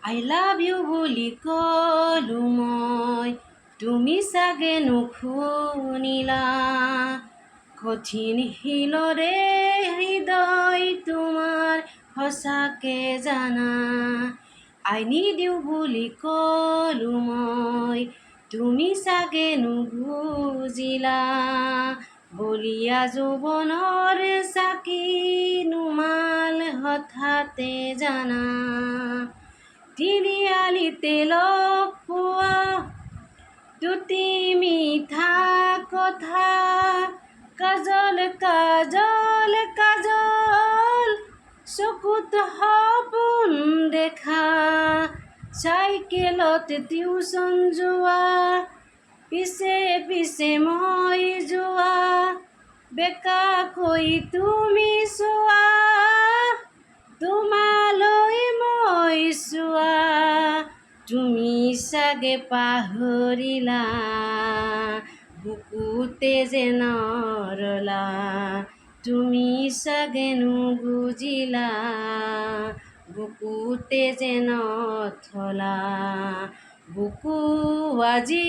I love you বুলি ক'লো মই, তুমি চাগে নুশুনিলা। কঠিন শিলৰে হৃদয় তোমাৰ সঁচাকে জানা। I need you বুলি ক'লো মই, তুমি চাগে নুবুজিলা। বলীয়া যৌৱনৰ চাকি নুমাল হঠাতে জানা। তিনিআলিতে লগ পোৱা দুটি মিঠা কথা, কাজল কাজল কাজল চকুত সপোন দেখা। চাইকেলত টিউচন যোৱা, পিছে পিছে মই যোৱা, বেকাকৈ তুমি চোৱা, তোমালৈ মই চোৱা। তুমি চাগে পাহৰিলা, বুকুতে যে নৰলা। তুমি চাগে নুবুজিলা, বুকুতে যে নথলা। বুকু আজি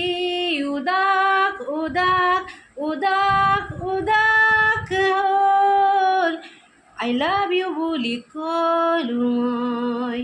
উদাস উদাস উদাস উদাস হ'ল। I love you বুলি ক'লো মই।